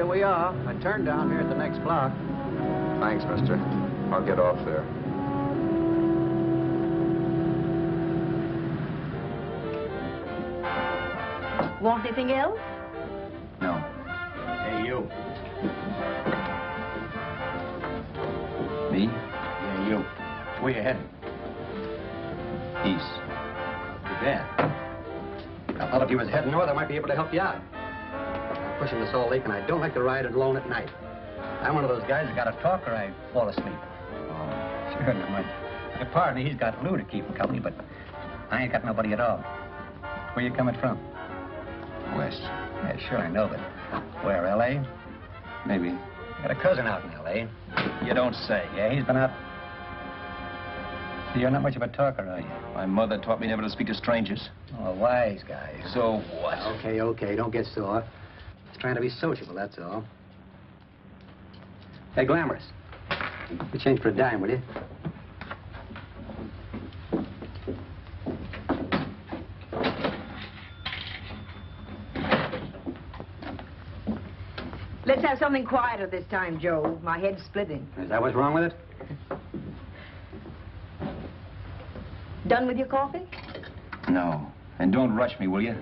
here we are. I turned down here at the next block. Thanks, mister. I'll get off there. Want anything else? No. Hey, you. Me? Yeah, you. Where you heading? East. Too bad. I thought if you was heading north, I might be able to help you out. I'm pushing the Salt Lake, and I don't like to ride it alone at night. I'm one of those guys that got to talk or I fall asleep. Oh. Sure, now, my partner, he's got Lou to keep him company, but I ain't got nobody at all. Where you coming from? West. Yeah, sure, I know, but where, L.A.? Maybe. Got a cousin out in L.A. You don't say. Yeah, he's been out. You're not much of a talker, are you? My mother taught me never to speak to strangers. Oh, a wise guy. So what? Okay, okay, don't get sore. Just trying to be sociable, that's all. Hey, Glamorous. You change for a dime, will you? Let's have something quieter this time, Joe. My head's splitting. Is that what's wrong with it? Done with your coffee? No. And don't rush me, will you?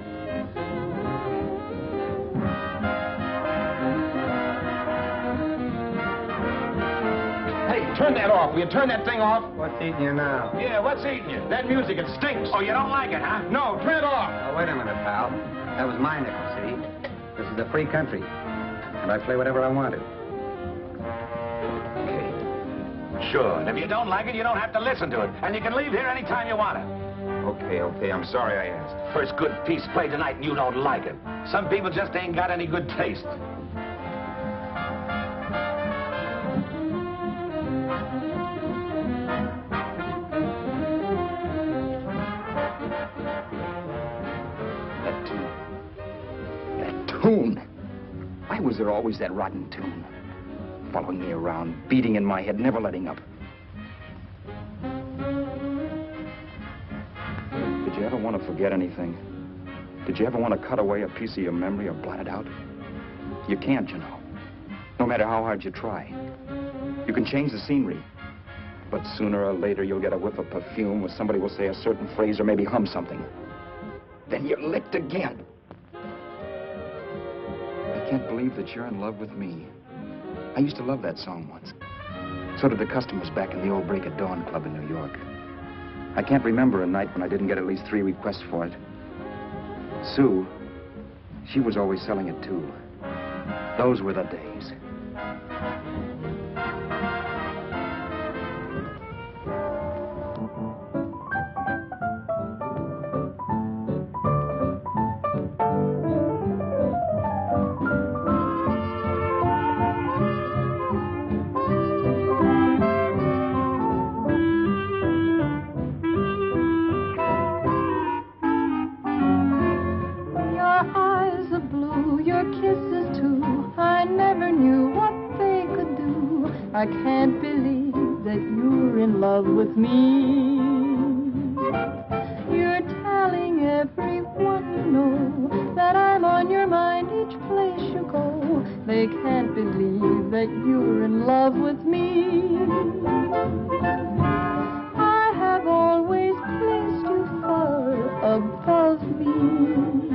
Hey, turn that off. Will you turn that thing off? What's eating you now? Yeah, what's eating you? That music, it stinks. Oh, you don't like it, huh? No, turn it off. Oh, wait a minute, pal. That was my nickel, see? This is a free country. And I play whatever I wanted. Sure. And if you don't like it, you don't have to listen to it. And you can leave here anytime you want to. Okay. I'm sorry I asked. First good piece played tonight and you don't like it. Some people just ain't got any good taste. That tune. Why was there always that rotten tune? Following me around, beating in my head, never letting up. Did you ever want to forget anything? Did you ever want to cut away a piece of your memory or blot it out? You can't, you know. No matter how hard you try. You can change the scenery. But sooner or later, you'll get a whiff of perfume, or somebody will say a certain phrase or maybe hum something. Then you're licked again. I can't believe that you're in love with me. I used to love that song once. So did the customers back in the old Break of Dawn Club in New York. I can't remember a night when I didn't get at least 3 requests for it. Sue, she was always selling it too. Those were the days. I can't believe that you're in love with me. You're telling everyone you know that I'm on your mind each place you go. They can't believe that you're in love with me. I have always placed you far above me.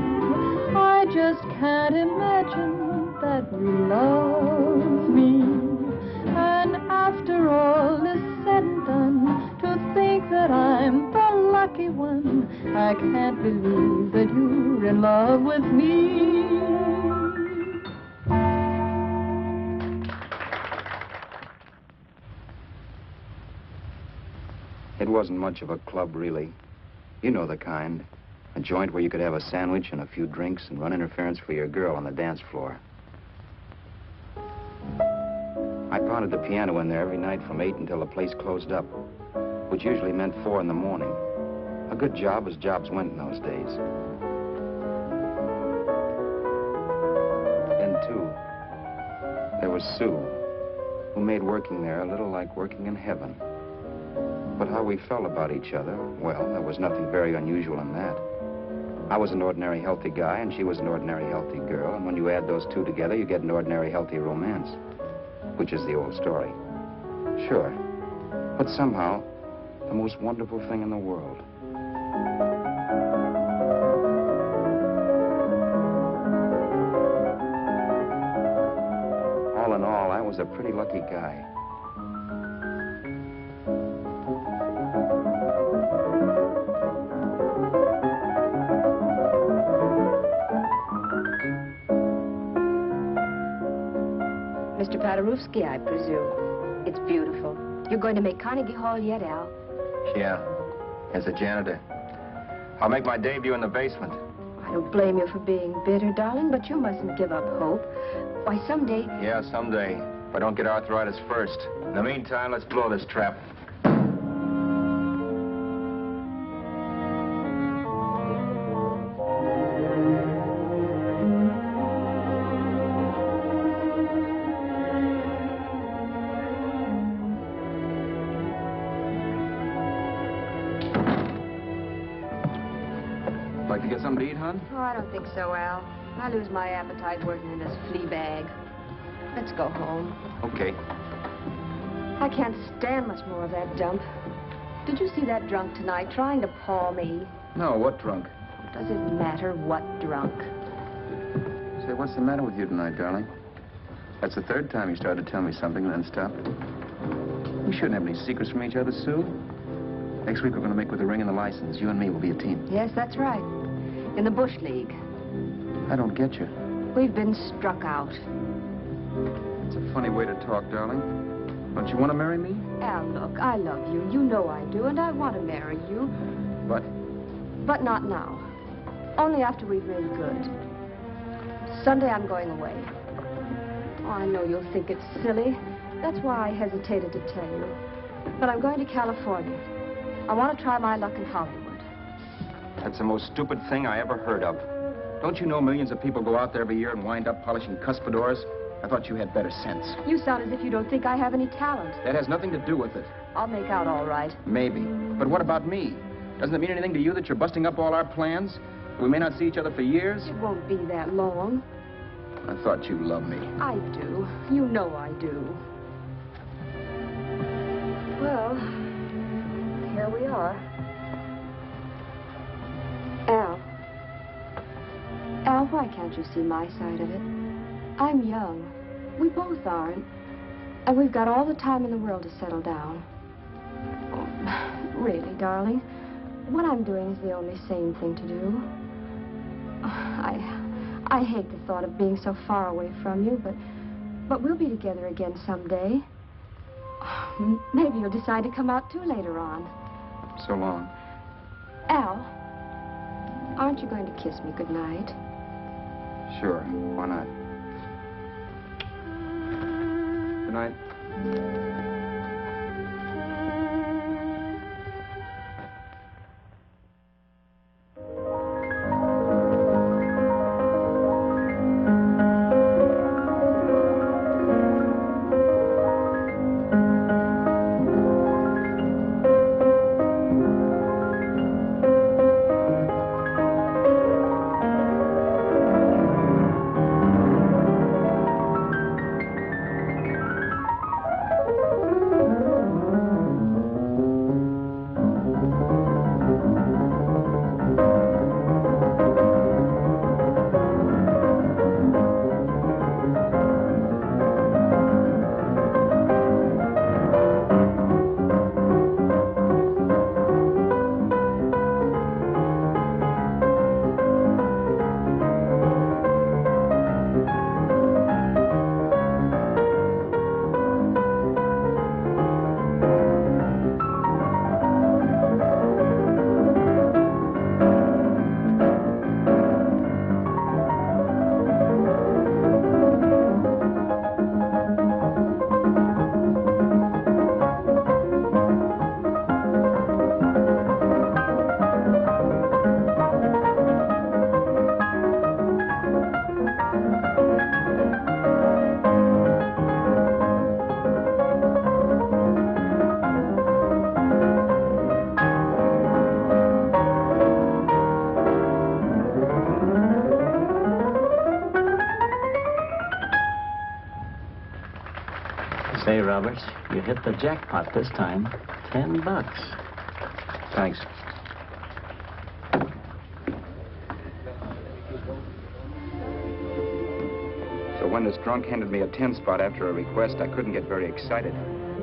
I just can't imagine that you love me. And after all is said and done, to think that I'm the lucky one, I can't believe that you're in love with me. It wasn't much of a club, really. You know the kind. A joint where you could have a sandwich and a few drinks and run interference for your girl on the dance floor. I pounded the piano in there every night from 8 until the place closed up, which usually meant 4 in the morning. A good job as jobs went in those days. Then, too, there was Sue, who made working there a little like working in heaven. But how we felt about each other, well, there was nothing very unusual in that. I was an ordinary healthy guy, and she was an ordinary healthy girl, and when you add those two together, you get an ordinary healthy romance, which is the old story. Sure, but somehow, the most wonderful thing in the world. All in all, I was a pretty lucky guy. Mr. Paderewski, I presume. It's beautiful. You're going to make Carnegie Hall yet, Al? Yeah, as a janitor. I'll make my debut in the basement. I don't blame you for being bitter, darling, but you mustn't give up hope. Why, someday... Yeah, someday. If I don't get arthritis first. In the meantime, let's blow this trap. Like to get something to eat, hon? Oh, I don't think so, Al. I lose my appetite working in this flea bag. Let's go home. Okay. I can't stand much more of that dump. Did you see that drunk tonight trying to paw me? No, what drunk? Does it matter what drunk? Say, what's the matter with you tonight, darling? That's the third time you started to tell me something and then stopped. We shouldn't have any secrets from each other, Sue. Next week, we're going to make with the ring and the license. You and me will be a team. Yes, that's right. In the Bush League. I don't get you. We've been struck out. It's a funny way to talk, darling. Don't you want to marry me? Al, look, I love you. You know I do, and I want to marry you. But But not now. Only after we've made good. Sunday, I'm going away. Oh, I know you'll think it's silly. That's why I hesitated to tell you. But I'm going to California. I want to try my luck in Hollywood. that's the most stupid thing I ever heard of. Don't you know millions of people go out there every year and wind up polishing cuspidors? I thought you had better sense. You sound as if you don't think I have any talent. That has nothing to do with it. I'll make out all right. Maybe. But what about me? Doesn't it mean anything to you that you're busting up all our plans? We may not see each other for years? It won't be that long. I thought you loved me. I do. You know I do. Well, here we are. Al, why can't you see my side of it? I'm young. We both aren't. And we've got all the time in the world to settle down. Really, darling, what I'm doing is the only sane thing to do. I hate the thought of being so far away from you, but we'll be together again someday. Maybe you'll decide to come out too later on. So long. Al, aren't you going to kiss me goodnight? Sure. Why not? Good night. Roberts. You hit the jackpot this time. $10. Thanks. So when this drunk handed me a 10 spot after a request, I couldn't get very excited.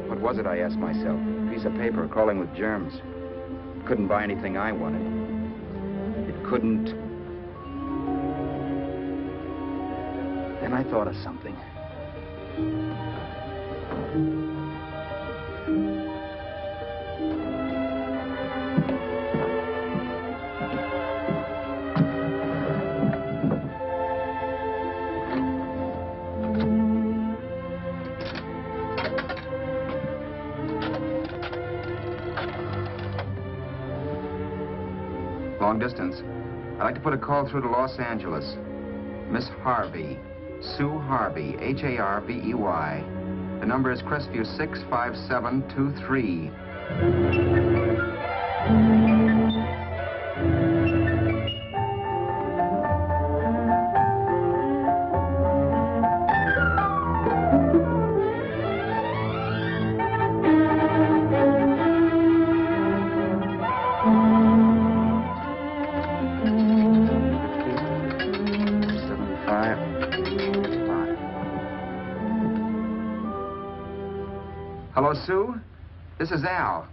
What was it, I asked myself? A piece of paper crawling with germs. It couldn't buy anything I wanted. It couldn't... Then I thought of something. Long distance. I'd like to put a call through to Los Angeles. Miss Harvey. Sue Harvey, H-A-R-V-E-Y. The number is Crestview 65723. Hello, Sue? This is Al.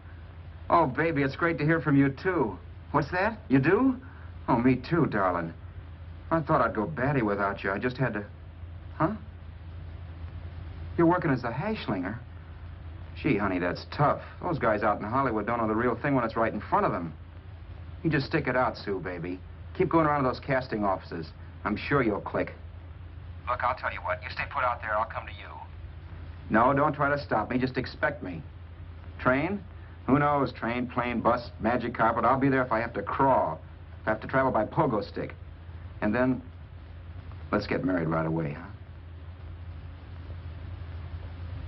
Oh, baby, it's great to hear from you, too. What's that? You do? Oh, me too, darling. I thought I'd go batty without you. I just had to... Huh? You're working as a hashlinger? Gee, honey, that's tough. Those guys out in Hollywood don't know the real thing when it's right in front of them. You just stick it out, Sue, baby. Keep going around to those casting offices. I'm sure you'll click. Look, I'll tell you what. You stay put out there, I'll come to you. No, don't try to stop me. Just expect me. Train? Who knows? Train, plane, bus, magic carpet. I'll be there if I have to crawl. If I have to travel by pogo stick. And then, let's get married right away, huh?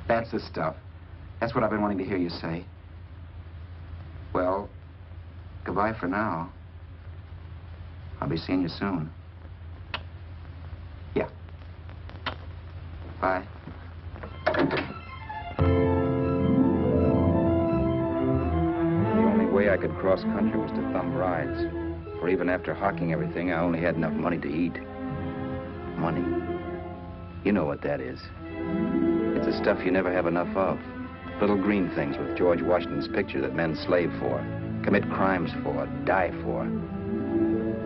That's the stuff. That's what I've been wanting to hear you say. Well, goodbye for now. I'll be seeing you soon. Yeah. Bye. The only way I could cross country was to thumb rides. For even after hawking everything, I only had enough money to eat. Money. You know what that is. It's the stuff you never have enough of. Little green things with George Washington's picture that men slave for, commit crimes for, die for.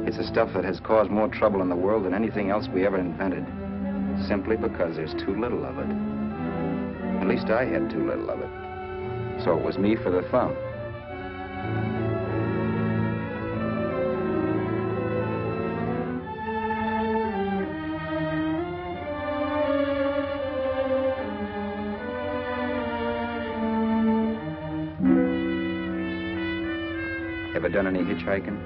It's the stuff that has caused more trouble in the world than anything else we ever invented. Simply because there's too little of it. At least I had too little of it. So it was me for the thumb. Ever done any hitchhiking?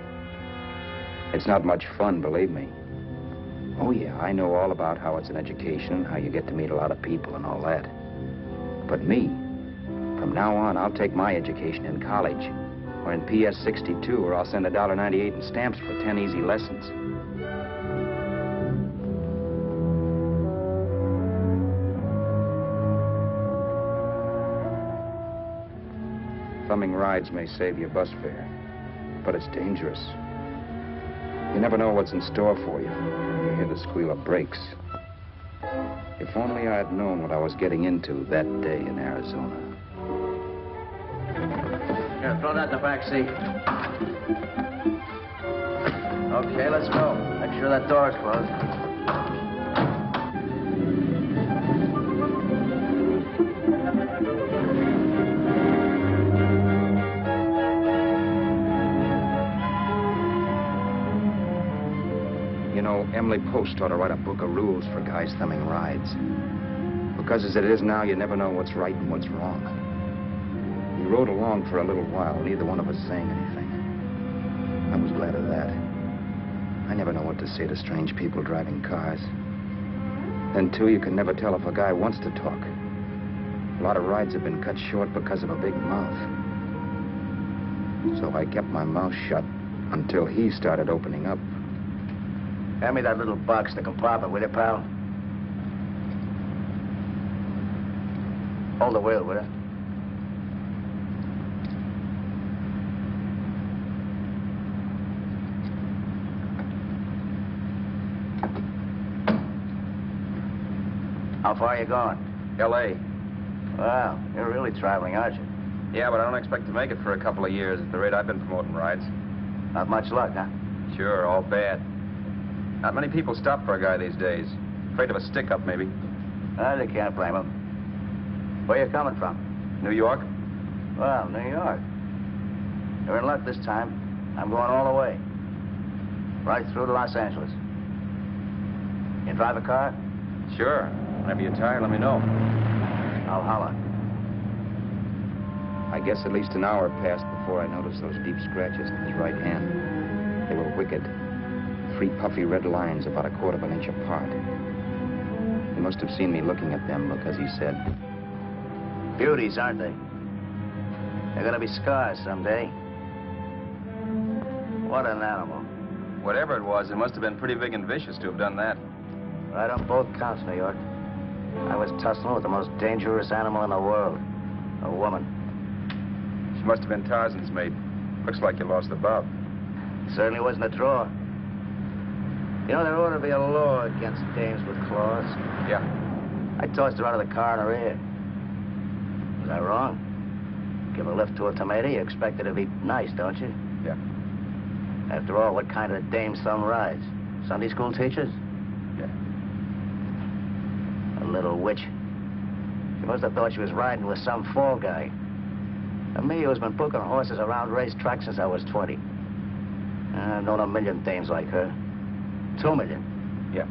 It's not much fun, believe me. Oh, yeah, I know all about how it's an education, how you get to meet a lot of people and all that. But me, from now on, I'll take my education in college, or in PS 62, or I'll send $1.98 in stamps for 10 easy lessons. Thumbing rides may save you bus fare, but it's dangerous. You never know what's in store for you. You hear the squeal of brakes. If only I had known what I was getting into that day in Arizona. Here, throw that in the back seat. Okay, let's go. Make sure that door's closed. You know, Emily Post ought to write a book of rules for guys thumbing rides. Because as it is now, you never know what's right and what's wrong. We rode along for a little while, neither one of us saying anything. I was glad of that. I never know what to say to strange people driving cars. Then, too, you can never tell if a guy wants to talk. A lot of rides have been cut short because of a big mouth. So I kept my mouth shut until he started opening up. Hand me that little box, the compartment, will you, pal? Hold the wheel, will you? How far are you going? L.A. Wow, you're really traveling, aren't you? Yeah, but I don't expect to make it for a couple of years at the rate I've been promoting rides. Not much luck, huh? Sure, all bad. Not many people stop for a guy these days. Afraid of a stick-up, maybe. Well, you can't blame them. Where you coming from? New York? Well, New York. You're in luck this time. I'm going all the way. Right through to Los Angeles. You drive a car? Sure. Whenever you're tired, let me know. I'll holler. I guess at least an hour passed before I noticed those deep scratches in his right hand. They were wicked. 3 puffy red lines about a quarter of an inch apart. He must have seen me looking at them because he said, Beauties, aren't they? They're gonna be scars someday. What an animal. Whatever it was, it must have been pretty big and vicious to have done that. Right on both counts, New York. I was tussling with the most dangerous animal in the world. A woman. She must have been Tarzan's mate. Looks like you lost the bob. Certainly wasn't a draw. You know, there ought to be a law against dames with claws. Yeah. I tossed her out of the car in her ear. Was I wrong? Give a lift to a tomato, you expect her to be nice, don't you? Yeah. After all, what kind of dame son rides? Sunday school teachers? Yeah. A little witch. She must have thought she was riding with some fall guy. And me, who's been booking horses around racetracks since I was 20. I've known a million dames like her. 2 million. Yeah.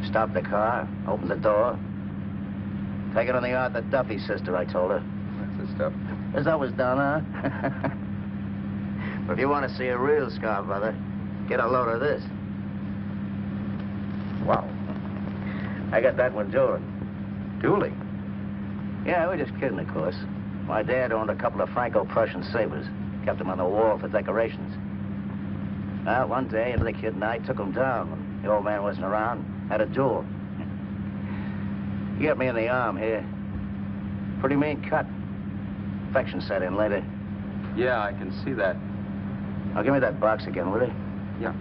Stopped the car, opened the door. Take it on the yard to Duffy's sister, I told her. That's the stuff. As I was done, huh? But if you want to see a real scar, brother, get a load of this. Wow. I got that one dueling. Dueling? Yeah, we're just kidding, of course. My dad owned a couple of Franco-Prussian sabers. Kept them on the wall for decorations. Well, one day, the kid and I took them down when the old man wasn't around. Had a duel. He got me in the arm here. Pretty mean cut. Infection set in later. Yeah, I can see that. Now, give me that box again, will you? Yeah.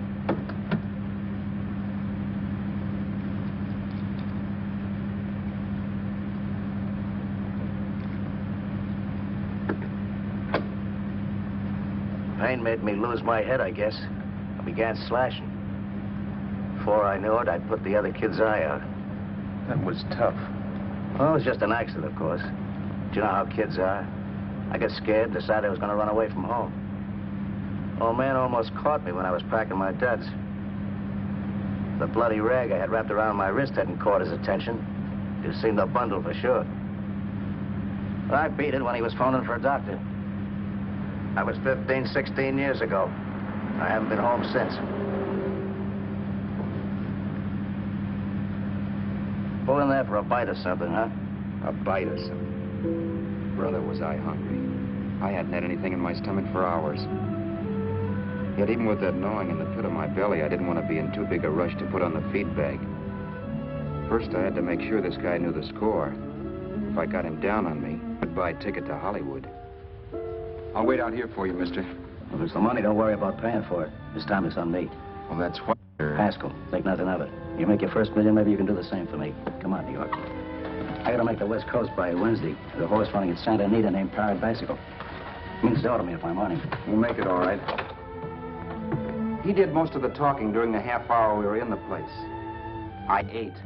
Pain made me lose my head, I guess. I began slashing. Before I knew it, I'd put the other kid's eye out. That was tough. Well, it was just an accident, of course. But you know how kids are. I got scared, decided I was going to run away from home. Old man almost caught me when I was packing my duds. The bloody rag I had wrapped around my wrist hadn't caught his attention. It seemed a bundle for sure. But I beat it when he was phoning for a doctor. That was 15, 16 years ago. I haven't been home since. Pull in there for a bite or something, huh? a bite or something. Brother, was I hungry. I hadn't had anything in my stomach for hours. Yet even with that gnawing in the pit of my belly, I didn't want to be in too big a rush to put on the feed bag. First, I had to make sure this guy knew the score. If I got him down on me, I'd buy a ticket to Hollywood. I'll wait out here for you, mister. If it's the money, don't worry about paying for it. This time it's on me. Well, that's what... Pascal, think nothing of it. You make your first million, maybe you can do the same for me. Come on, New York. I gotta make the West Coast by Wednesday. There's a horse running at Santa Anita named Pirate Bicycle. Means to order me if I'm on him. We'll make it all right. He did most of the talking during the half hour we were in the place. I ate.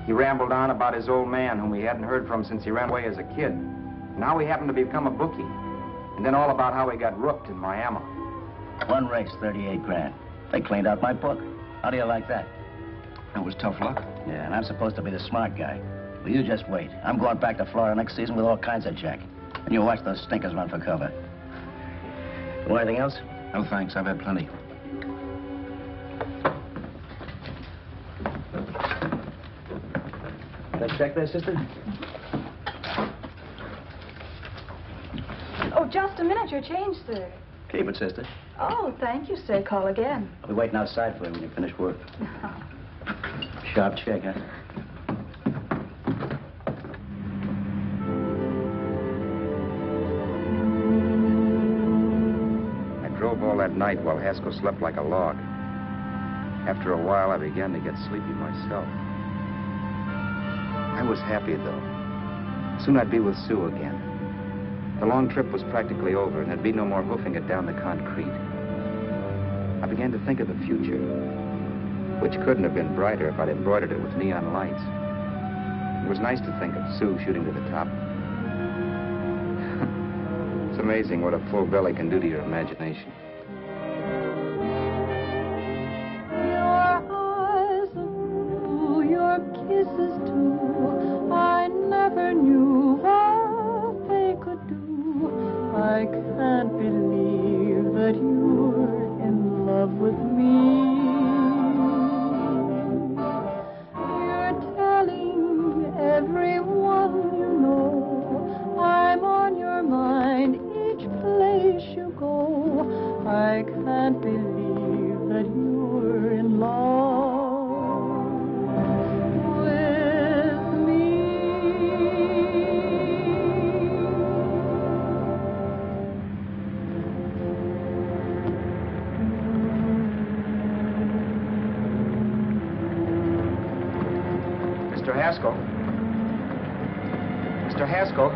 He rambled on about his old man, whom we hadn't heard from since he ran away as a kid. And how he happened to become a bookie. And then all about how he got rooked in Miami. One race, 38 grand. They cleaned out my book. How do you like that? That was tough luck. Yeah, and I'm supposed to be the smart guy. Well, you just wait. I'm going back to Florida next season with all kinds of jack. And you watch those stinkers run for cover. Want anything else? No, thanks. I've had plenty. That check there, sister? Oh, just a minute. Your change, sir. Keep it, sister. Oh, thank you, sir. Call again. I'll be waiting outside for you when you finish work. Sharp check, huh? up all that night while Haskell slept like a log. After a while, I began to get sleepy myself. I was happy, though. Soon I'd be with Sue again. The long trip was practically over, and there'd be no more hoofing it down the concrete. I began to think of the future, which couldn't have been brighter if I'd embroidered it with neon lights. It was nice to think of Sue shooting to the top. It's amazing what a full belly can do to your imagination. Your eyes are blue, your kisses too. I never knew what they could do. I can't believe that you're in love with me. You're telling everyone you know I'm on your mind each place you go. I can't believe that you're in love with me. Mr. Haskell? Mr. Haskell?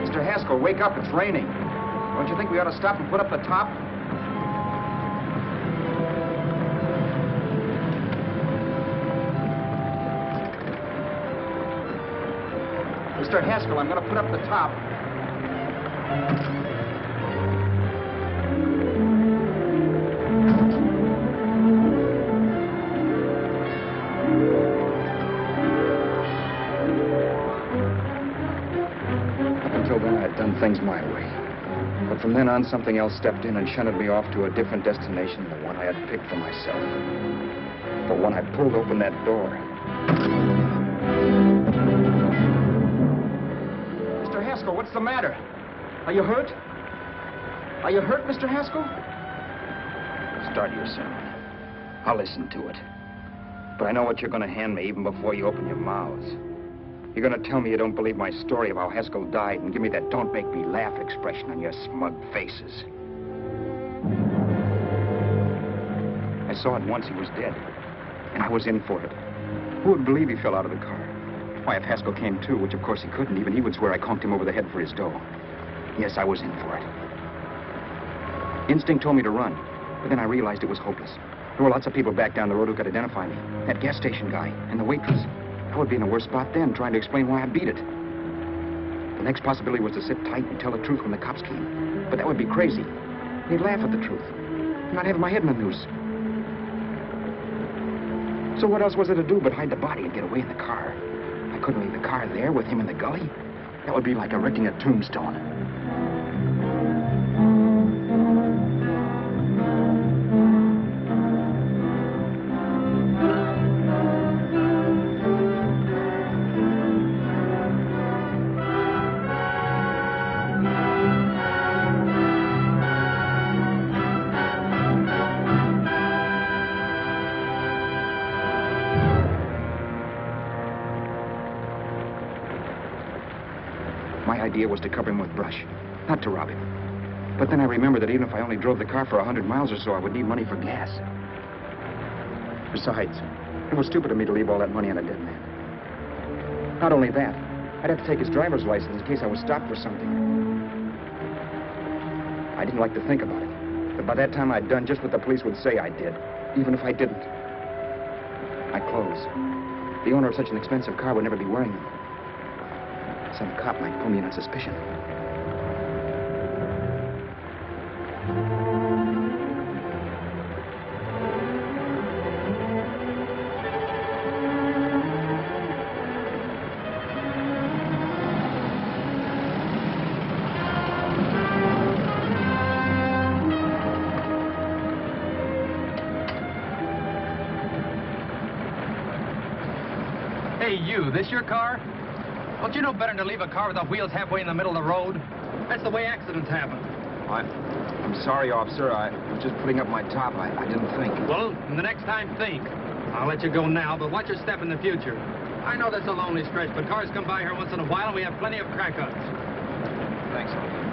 Mr. Haskell, wake up. It's raining. Don't you think we ought to stop and put up the top? Mr. Haskell, I'm going to put up the top. Until then, I'd done things my way. But from then on, something else stepped in and shunted me off to a different destination than the one I had picked for myself. But when I pulled open that door... Mr. Haskell, what's the matter? Are you hurt? Are you hurt, Mr. Haskell? Start your sermon. I'll listen to it. But I know what you're going to hand me even before you open your mouths. You're going to tell me you don't believe my story of how Haskell died and give me that don't make me laugh expression on your smug faces. I saw at once he was dead, and I was in for it. Who would believe he fell out of the car? Why, if Haskell came too, which of course he couldn't, even he would swear I conked him over the head for his dough. Yes, I was in for it. Instinct told me to run, but then I realized it was hopeless. There were lots of people back down the road who could identify me. That gas station guy and the waitress. I would be in a worse spot then, trying to explain why I beat it. The next possibility was to sit tight and tell the truth when the cops came. But that would be crazy. They'd laugh at the truth. I'm not having my head in the noose. So what else was there to do but hide the body and get away in the car? I couldn't leave the car there with him in the gully. That would be like erecting a tombstone. My idea was to cover him with brush, not to rob him. But then I remembered that even if I only drove the car for 100 miles or so, I would need money for gas. Besides, it was stupid of me to leave all that money on a dead man. Not only that, I'd have to take his driver's license in case I was stopped for something. I didn't like to think about it, but by that time I'd done just what the police would say I did, even if I didn't. My clothes. The owner of such an expensive car would never be wearing them. Some cop might pull me in on suspicion. Hey, you, this your car? Don't you know better than to leave a car with the wheels halfway in the middle of the road? That's the way accidents happen. I'm sorry, officer. I was just putting up my top. I didn't think. Well, the next time, think. I'll let you go now, but watch your step in the future. I know that's a lonely stretch, but cars come by here once in a while, and we have plenty of crack-ups. Thanks, officer.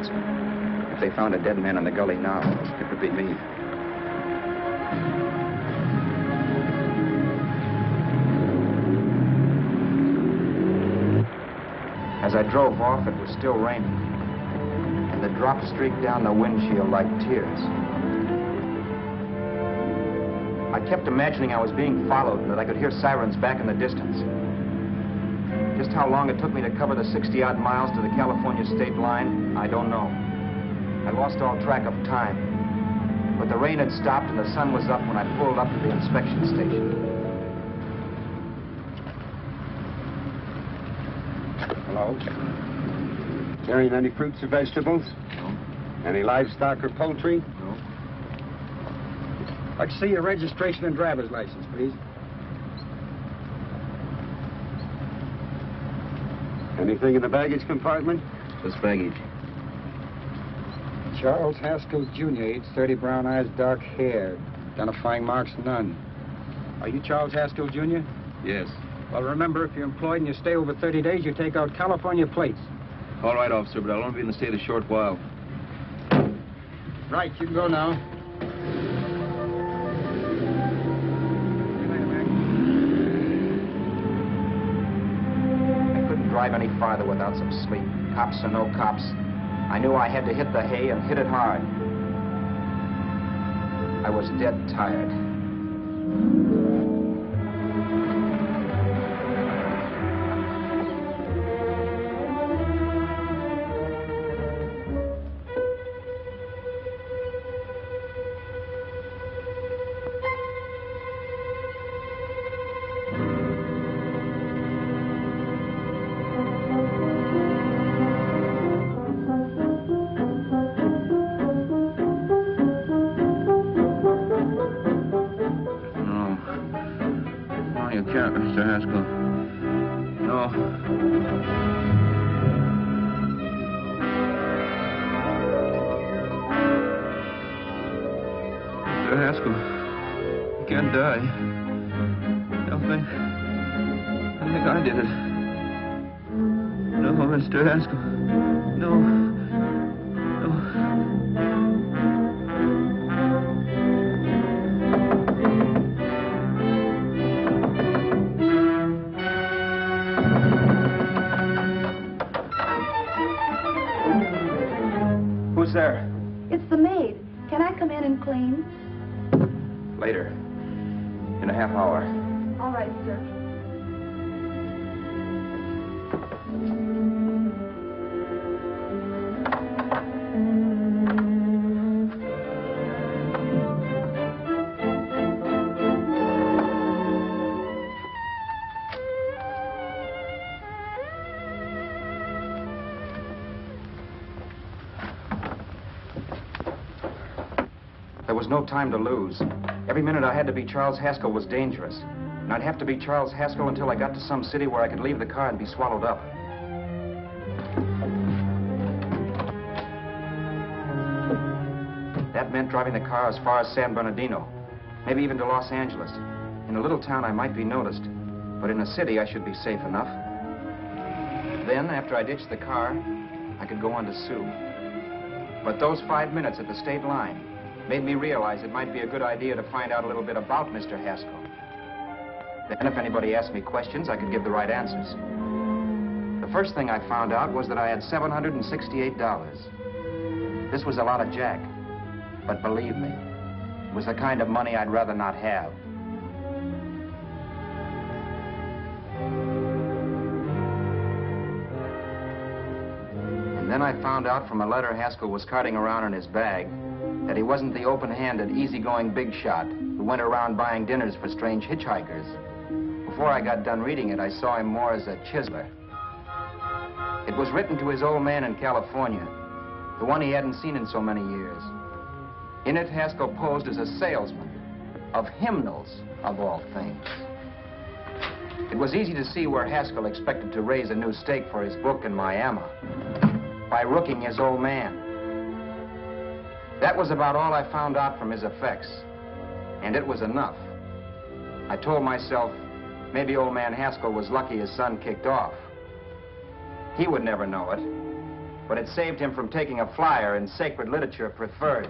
guns. If they found a dead man in the gully now, it would be me. As I drove off, it was still raining, and the drops streaked down the windshield like tears. I kept imagining I was being followed and that I could hear sirens back in the distance. Just how long it took me to cover the 60-odd miles to the California state line, I don't know. I lost all track of time. But the rain had stopped and the sun was up when I pulled up to the inspection station. Hello? Carrying any fruits or vegetables? No. Any livestock or poultry? No. I'd like to see your registration and driver's license, please. Anything in the baggage compartment? Just baggage. Charles Haskell, Jr., age 30, brown eyes, dark hair. Identifying marks, none. Are you Charles Haskell, Jr.? Yes. Well, remember, if you're employed and you stay over 30 days, you take out California plates. All right, officer, but I'll only be in the state a short while. Right, you can go now. I couldn't drive any farther without some sleep. Cops or no cops, I knew I had to hit the hay and hit it hard. I was dead tired. Mr. Haskell. No. Mr. Haskell, you can't die. I think I did it. No, Mr. Haskell. No. Who's there? It's the maid. Can I come in and clean? Later. In a half hour. All right, sir. There was no time to lose. Every minute I had to be Charles Haskell was dangerous. And I'd have to be Charles Haskell until I got to some city where I could leave the car and be swallowed up. That meant driving the car as far as San Bernardino, maybe even to Los Angeles. In a little town, I might be noticed, but in a city, I should be safe enough. Then, after I ditched the car, I could go on to Sue. But those 5 minutes at the state line made me realize it might be a good idea to find out a little bit about Mr. Haskell. Then if anybody asked me questions, I could give the right answers. The first thing I found out was that I had $768. This was a lot of jack, but believe me, it was the kind of money I'd rather not have. And then I found out from a letter Haskell was carting around in his bag that he wasn't the open-handed, easygoing big shot who went around buying dinners for strange hitchhikers. Before I got done reading it, I saw him more as a chiseler. It was written to his old man in California, the one he hadn't seen in so many years. In it, Haskell posed as a salesman of hymnals, of all things. It was easy to see where Haskell expected to raise a new stake for his book in Miami by rooking his old man. That was about all I found out from his effects, and it was enough. I told myself, maybe old man Haskell was lucky his son kicked off. He would never know it, but it saved him from taking a flyer in sacred literature preferred.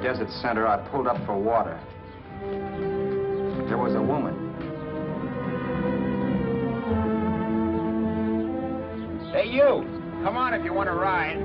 Desert Center, I pulled up for water. There was a woman. Hey, you! Come on if you want to ride.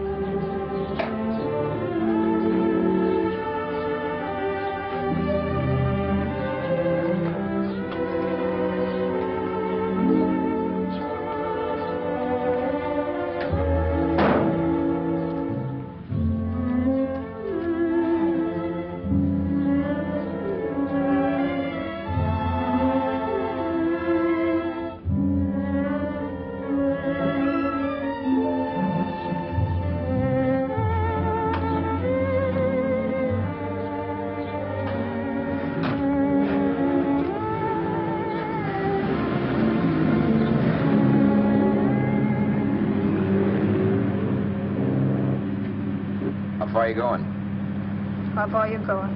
How far are you going? How far are you going?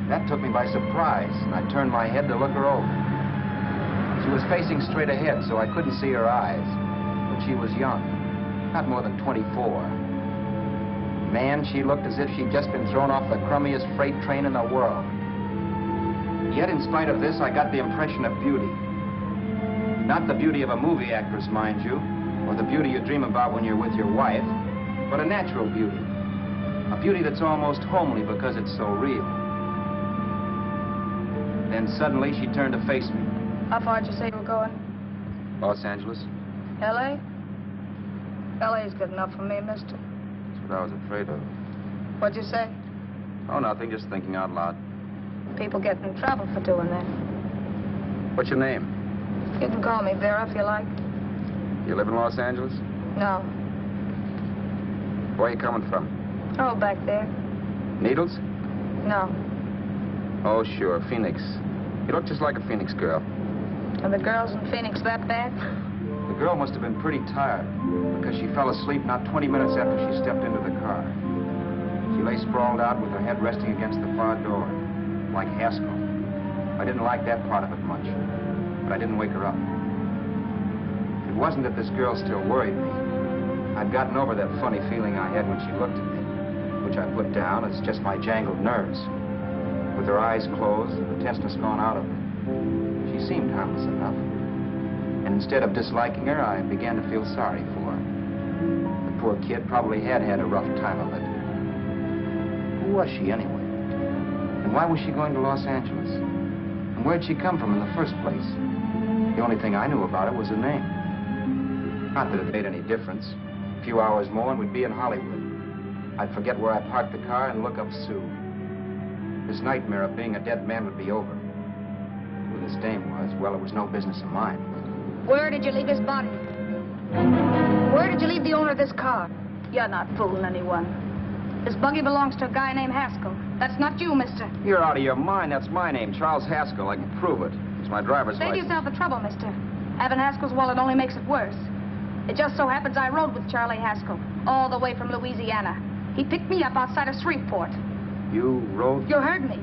That took me by surprise, and I turned my head to look her over. She was facing straight ahead, so I couldn't see her eyes. But she was young, not more than 24. Man, she looked as if she'd just been thrown off the crummiest freight train in the world. Yet, in spite of this, I got the impression of beauty. Not the beauty of a movie actress, mind you, or the beauty you dream about when you're with your wife, but a natural beauty. A beauty that's almost homely because it's so real. Then suddenly she turned to face me. How far did you say you were going? Los Angeles? L.A.? L.A.'s good enough for me, mister. That's what I was afraid of. What'd you say? Oh, nothing, just thinking out loud. People get in trouble for doing that. What's your name? You can call me Vera if you like. You live in Los Angeles? No. Where are you coming from? Oh, back there. Needles? No. Oh, sure, Phoenix. You look just like a Phoenix girl. Are the girls in Phoenix that bad? The girl must have been pretty tired because she fell asleep not 20 minutes after she stepped into the car. She lay sprawled out with her head resting against the far door, like Haskell. I didn't like that part of it much, but I didn't wake her up. It wasn't that this girl still worried me. I'd gotten over that funny feeling I had when she looked at me, which I put down as just my jangled nerves. With her eyes closed and the testness gone out of her, she seemed harmless enough. And instead of disliking her, I began to feel sorry for her. The poor kid probably had a rough time of it. Who was she anyway? And why was she going to Los Angeles? And where'd she come from in the first place? The only thing I knew about her was her name. Not that it made any difference. A few hours more and we'd be in Hollywood. I'd forget where I parked the car and look up Sue. This nightmare of being a dead man would be over. Who this dame was, well, it was no business of mine. Where did you leave his body? Where did you leave the owner of this car? You're not fooling anyone. This buggy belongs to a guy named Haskell. That's not you, mister. You're out of your mind. That's my name, Charles Haskell. I can prove it. It's my driver's Save license. yourself the trouble, mister. Having Haskell's wallet only makes it worse. It just so happens I rode with Charlie Haskell all the way from Louisiana. He picked me up outside of Shreveport. You rode? You heard me.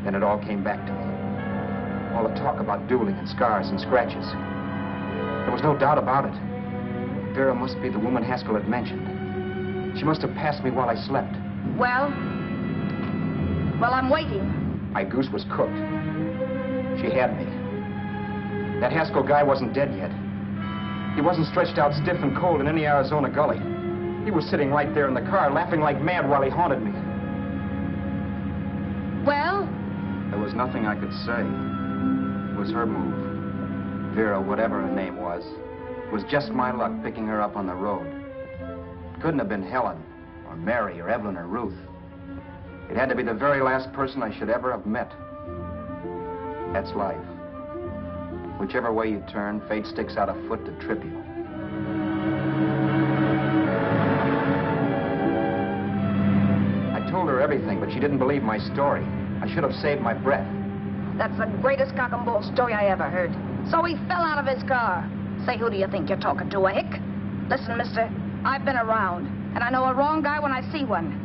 Then it all came back to me. All the talk about dueling and scars and scratches. There was no doubt about it. Vera must be the woman Haskell had mentioned. She must have passed me while I slept. Well, I'm waiting. My goose was cooked. She had me. That Haskell guy wasn't dead yet. He wasn't stretched out stiff and cold in any Arizona gully. He was sitting right there in the car, laughing like mad while he haunted me. Well? There was nothing I could say. It was her move. Vera, whatever her name was, it was just my luck picking her up on the road. It couldn't have been Helen, or Mary, or Evelyn, or Ruth. It had to be the very last person I should ever have met. That's life. Whichever way you turn, fate sticks out a foot to trip you. I told her everything, but she didn't believe my story. I should have saved my breath. That's the greatest cock and bull story I ever heard. So he fell out of his car. Say, who do you think you're talking to, a hick? Listen, mister, I've been around, and I know a wrong guy when I see one.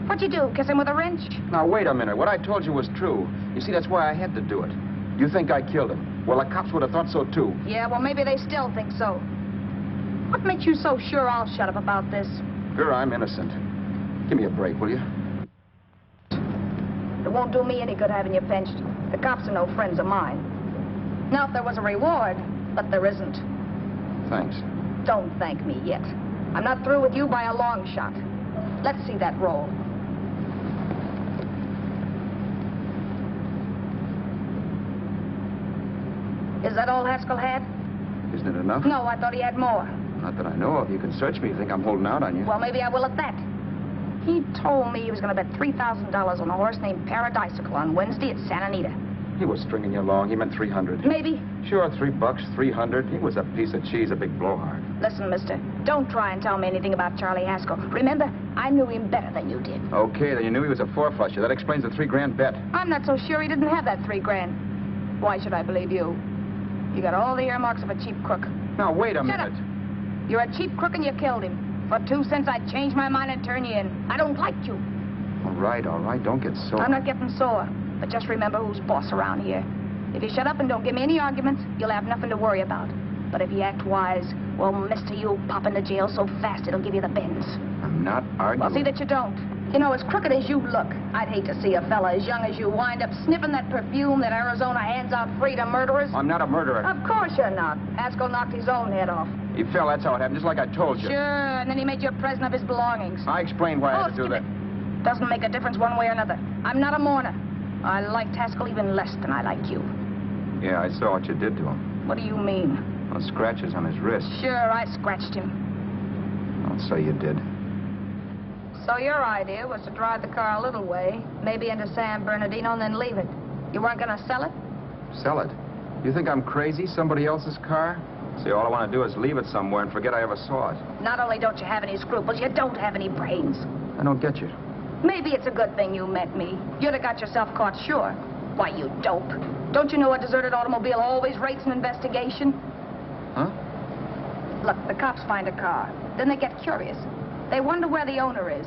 What'd you do, kiss him with a wrench? Now, wait a minute. What I told you was true. You see, that's why I had to do it. You think I killed him. Well, the cops would have thought so, too. Yeah, well, maybe they still think so. What makes you so sure I'll shut up about this? Vera, I'm innocent. Give me a break, will you? It won't do me any good having you pinched. The cops are no friends of mine. Now, if there was a reward, but there isn't. Thanks. Don't thank me yet. I'm not through with you by a long shot. Let's see that roll. Is that all Haskell had? Isn't it enough? No, I thought he had more. Not that I know of. You can search me if you think I'm holding out on you. Well, maybe I will at that. He told me he was going to bet $3,000 on a horse named Paradisical on Wednesday at Santa Anita. He was stringing you along. He meant 300. Maybe. Sure, $3, 300. He was a piece of cheese, a big blowhard. Listen, mister, don't try and tell me anything about Charlie Haskell. Remember, I knew him better than you did. Okay, then you knew he was a four-flusher. That explains the $3,000 bet. I'm not so sure he didn't have that $3,000. Why should I believe you? You got all the earmarks of a cheap crook. Now, wait a Shut minute. Up. You're a cheap crook and you killed him. For 2 cents, I'd change my mind and turn you in. I don't like you. All right. Don't get sore. I'm not getting sore, but just remember who's boss around here. If you shut up and don't give me any arguments, you'll have nothing to worry about. But if you act wise, well, mister, you'll pop into jail so fast it'll give you the bends. I'm not arguing. Well, see that you don't. You know, as crooked as you look, I'd hate to see a fella as young as you wind up sniffing that perfume that Arizona hands out free to murderers. I'm not a murderer. Of course you're not. Haskell knocked his own head off. He fell, that's how it happened, just like I told you. Sure, and then he made you a present of his belongings. I explained why I had to do that. Doesn't make a difference one way or another. I'm not a mourner. I liked Haskell even less than I like you. Yeah, I saw what you did to him. What do you mean? Well, scratches on his wrist. Sure, I scratched him. I'll say you did. So your idea was to drive the car a little way, maybe into San Bernardino, and then leave it. You weren't going to sell it? Sell it? You think I'm crazy? Somebody else's car? See, all I want to do is leave it somewhere and forget I ever saw it. Not only don't you have any scruples, you don't have any brains. I don't get you. Maybe it's a good thing you met me. You'd have got yourself caught, sure. Why, you dope. Don't you know a deserted automobile always rates an investigation? Huh? Look, the cops find a car. Then they get curious. They wonder where the owner is.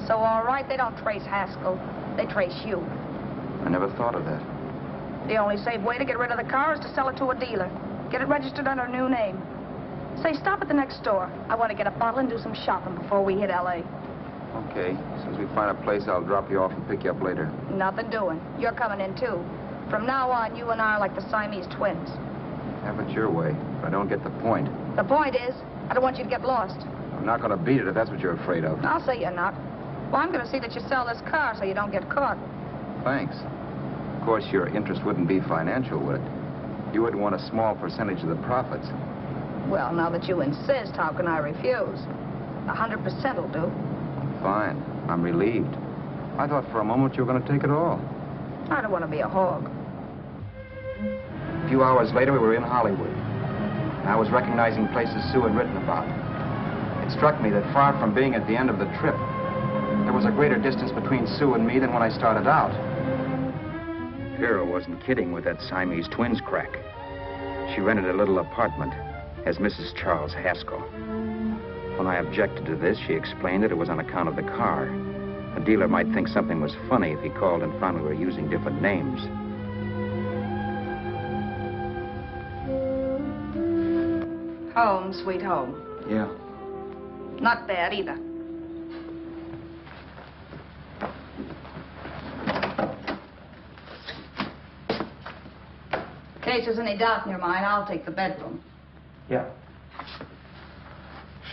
So, all right, they don't trace Haskell. They trace you. I never thought of that. The only safe way to get rid of the car is to sell it to a dealer. Get it registered under a new name. Say, stop at the next store. I want to get a bottle and do some shopping before we hit L.A. Okay. As soon as we find a place, I'll drop you off and pick you up later. Nothing doing. You're coming in, too. From now on, you and I are like the Siamese twins. Have it your way, but I don't get the point. The point is, I don't want you to get lost. I'm not going to beat it if that's what you're afraid of. I'll say you're not. Well, I'm going to see that you sell this car so you don't get caught. Thanks. Of course, your interest wouldn't be financial, would it? You would want a small percentage of the profits. Well, now that you insist, how can I refuse? 100% will do. Fine. I'm relieved. I thought for a moment you were going to take it all. I don't want to be a hog. A few hours later, we were in Hollywood. I was recognizing places Sue had written about. It struck me that far from being at the end of the trip, there was a greater distance between Sue and me than when I started out. Vera wasn't kidding with that Siamese twins crack. She rented a little apartment as Mrs. Charles Haskell. When I objected to this, she explained that it was on account of the car. A dealer might think something was funny if he called and found we were using different names. Home, sweet home. Yeah. Not bad either. In case there's any doubt in your mind, I'll take the bedroom. Yeah.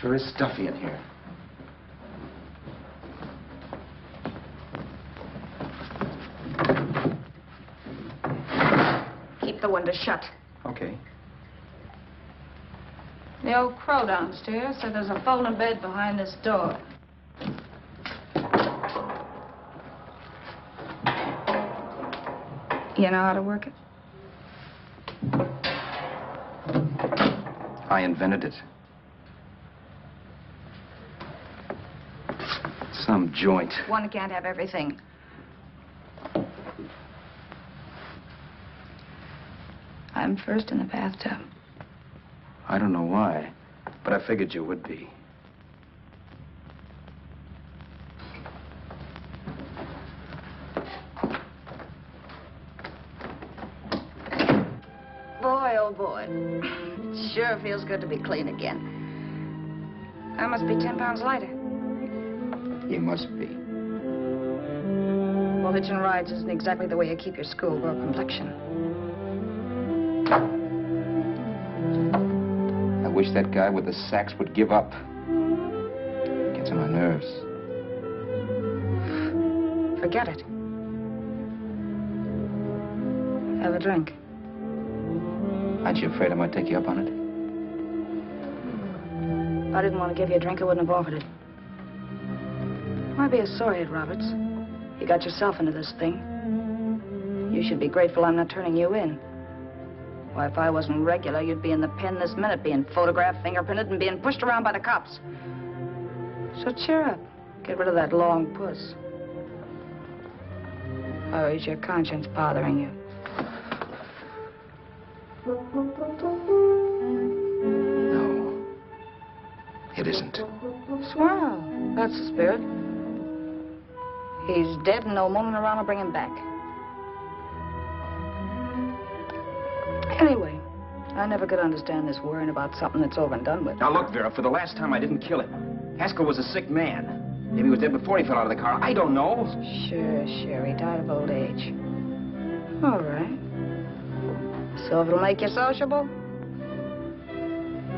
Sure is stuffy in here. Keep the window shut. Okay. The old crow downstairs said there's a folding bed behind this door. You know how to work it? I invented it. Some joint. One can't have everything. I'm first in the bathtub. I don't know why, but I figured you would be. Boy, oh boy. It sure feels good to be clean again. I must be 10 pounds lighter. You must be. Well, hitching rides isn't exactly the way you keep your schoolgirl complexion. I wish that guy with the sacks would give up. Gets on my nerves. Forget it. Have a drink. Aren't you afraid I might take you up on it? If I didn't want to give you a drink, I wouldn't have offered it. Why be a sorehead, Roberts? You got yourself into this thing. You should be grateful I'm not turning you in. Why, if I wasn't regular, you'd be in the pen this minute, being photographed, fingerprinted, and being pushed around by the cops. So cheer up. Get rid of that long puss. Or is your conscience bothering you? No. It isn't. Swell. That's the spirit. He's dead and no moaning around will bring him back. Anyway, I never could understand this worrying about something that's over and done with. Now, look, Vera, for the last time, I didn't kill him. Haskell was a sick man. Maybe he was dead before he fell out of the car. I don't know. Sure. He died of old age. All right. So if it'll make you sociable,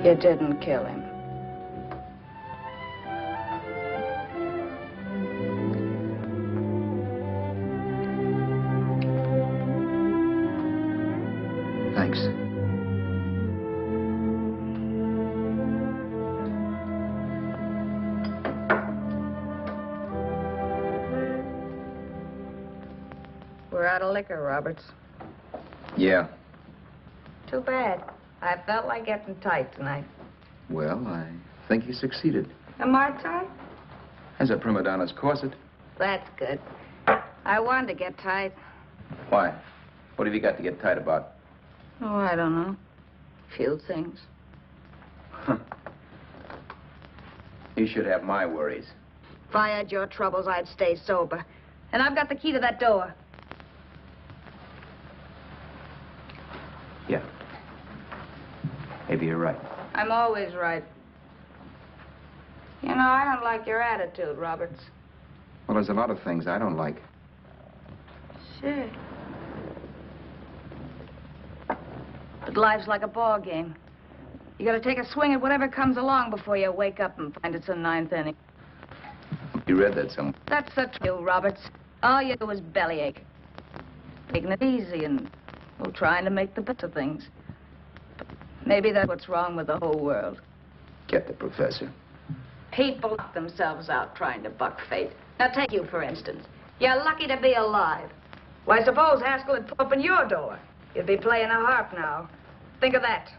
you didn't kill him. Thanks. We're out of liquor, Roberts. Yeah. Too bad. I felt like getting tight tonight. Well, I think you succeeded. Am I tight? As a prima donna's corset. That's good. I wanted to get tight. Why? What have you got to get tight about? Oh, I don't know. Few things. You should have my worries. If I had your troubles, I'd stay sober. And I've got the key to that door. Yeah. Maybe you're right. I'm always right. You know, I don't like your attitude, Roberts. Well, there's a lot of things I don't like. Sure. But life's like a ball game. You gotta take a swing at whatever comes along before you wake up and find it's the ninth inning. You read that somewhere. That's the truth, Roberts. All you do is bellyache. Taking it easy and, well, trying to make the best of things. But maybe that's what's wrong with the whole world. Get the professor. People knock themselves out trying to buck fate. Now, take you, for instance. You're lucky to be alive. Why, suppose Haskell had opened your door. You'd be playing a harp now. Think of that.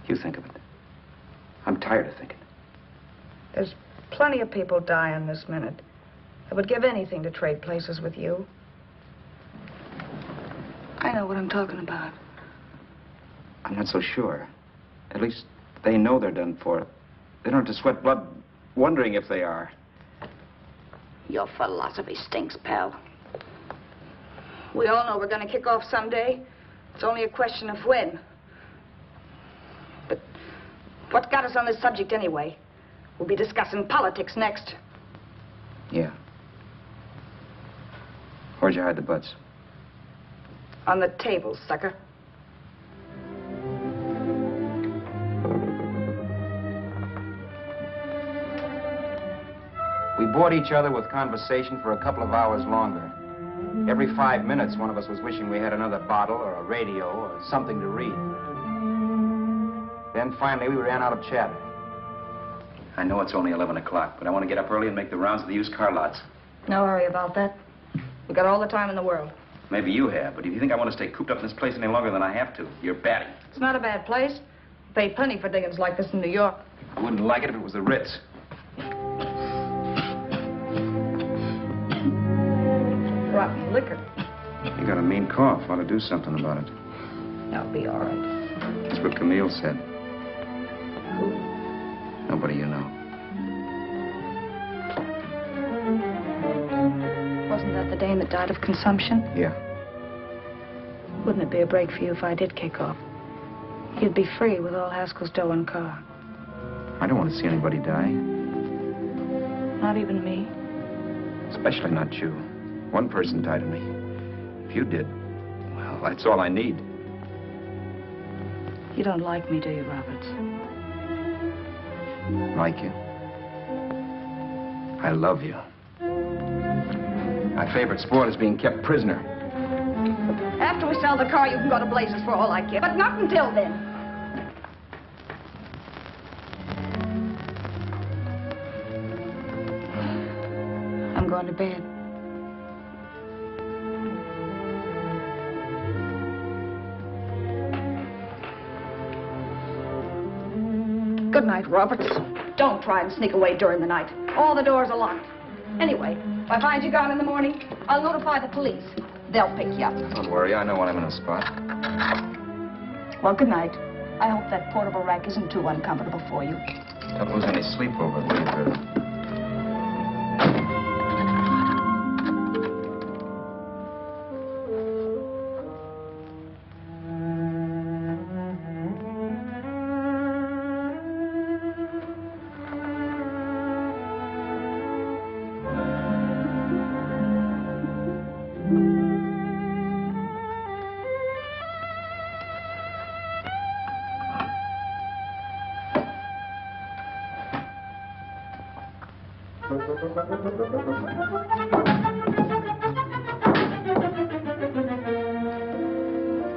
You think of it. I'm tired of thinking. There's plenty of people dying this minute. I would give anything to trade places with you. I know what I'm talking about. I'm not so sure. At least they know they're done for. They don't have to sweat blood wondering if they are. Your philosophy stinks, pal. We all know we're going to kick off someday. It's only a question of when. But what's got us on this subject anyway? We'll be discussing politics next. Yeah. Where'd you hide the butts? On the table, sucker. We bored each other with conversation for a couple of hours longer. Every 5 minutes, one of us was wishing we had another bottle or a radio or something to read. Then finally, we ran out of chatter. I know it's only 11 o'clock, but I want to get up early and make the rounds of the used car lots. No hurry about that. We've got all the time in the world. Maybe you have, but if you think I want to stay cooped up in this place any longer than I have to, you're batty. It's not a bad place. Pay plenty for diggings like this in New York. I wouldn't like it if it was the Ritz. brought me liquor. You got a mean cough. Ought to do something about it. I'll be all right. That's what Camille said. Nobody you know. Wasn't that the dame that died of consumption? Yeah. Wouldn't it be a break for you if I did kick off? You'd be free with all Haskell's dough and car. I don't want to see anybody die. Not even me. Especially not you. One person died of me. If you did, well, that's all I need. You don't like me, do you, Roberts? Like you? I love you. My favorite sport is being kept prisoner. After we sell the car, you can go to blazes for all I care. But not until then. I'm going to bed. Good night, Roberts. Don't try and sneak away during the night. All the doors are locked. Anyway, if I find you gone in the morning, I'll notify the police. They'll pick you up. Don't worry, I know when I'm in a spot. Well, good night. I hope that portable rack isn't too uncomfortable for you. Don't lose any sleep over it, will you, Vera?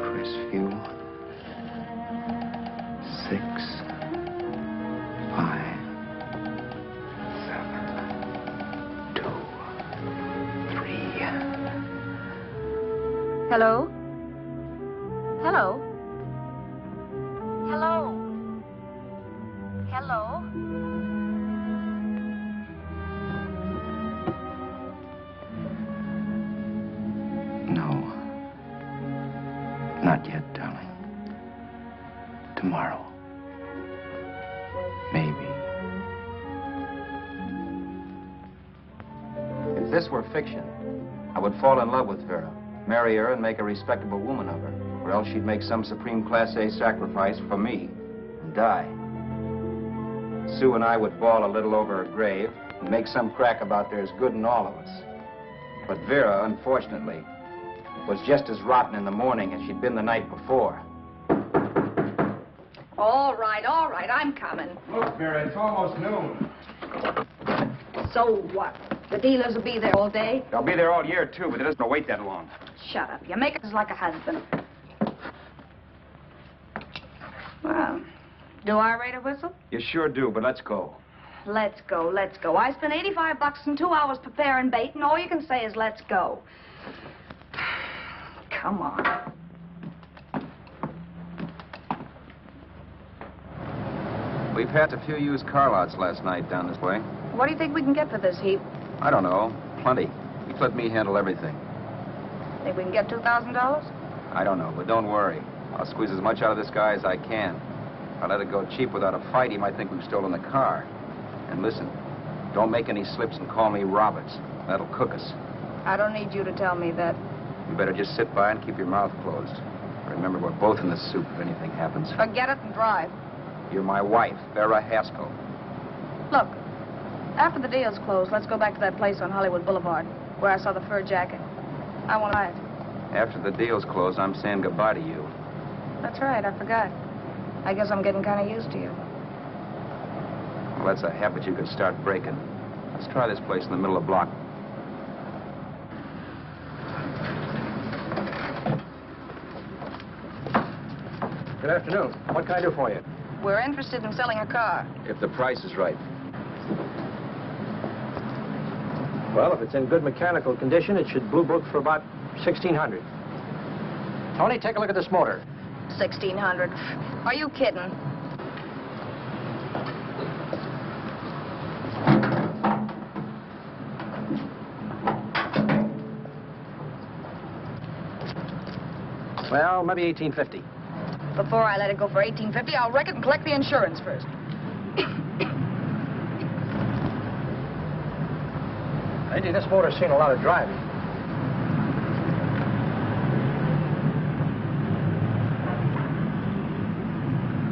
Crisview. 6, 5, 7, 2, 3. Hello? Hello? Hello? Hello? No. Not yet, darling. Tomorrow. Maybe. If this were fiction, I would fall in love with Vera, marry her and make a respectable woman of her, or else she'd make some supreme Class A sacrifice for me and die. Sue and I would bawl a little over her grave and make some crack about there's good in all of us. But Vera, unfortunately, was just as rotten in the morning as she'd been the night before. All right, I'm coming. Look, Vera, it's almost noon. So what? The dealers will be there all day? They'll be there all year, too, but it doesn't wait that long. Shut up. You make us like a husband. Well, do I rate a whistle? You sure do, but let's go. Let's go, let's go. I spent $85 and 2 hours preparing bait, and all you can say is let's go. Come on. We passed a few used car lots last night down this way. What do you think we can get for this heap? I don't know. Plenty. You let me handle everything. Think we can get $2,000? I don't know, but don't worry. I'll squeeze as much out of this guy as I can. If I let it go cheap without a fight, he might think we've stolen the car. And listen, don't make any slips and call me Roberts. That'll cook us. I don't need you to tell me that. You better just sit by and keep your mouth closed. Remember, we're both in the soup if anything happens. Forget it and drive. You're my wife, Vera Haskell. Look, after the deal's closed, let's go back to that place on Hollywood Boulevard where I saw the fur jacket. I want to buy it. After the deal's closed, I'm saying goodbye to you. That's right, I forgot. I guess I'm getting kind of used to you. Well, that's a habit you could start breaking. Let's try this place in the middle of the block. Good afternoon. What can I do for you? We're interested in selling a car. If the price is right. Well, if it's in good mechanical condition, it should blue book for about $1,600. Tony, take a look at this motor. 1,600. Are you kidding? Well, maybe 1850. Before I let it go for 1850, I'll wreck it and collect the insurance first. Lady, this motor's seen a lot of driving.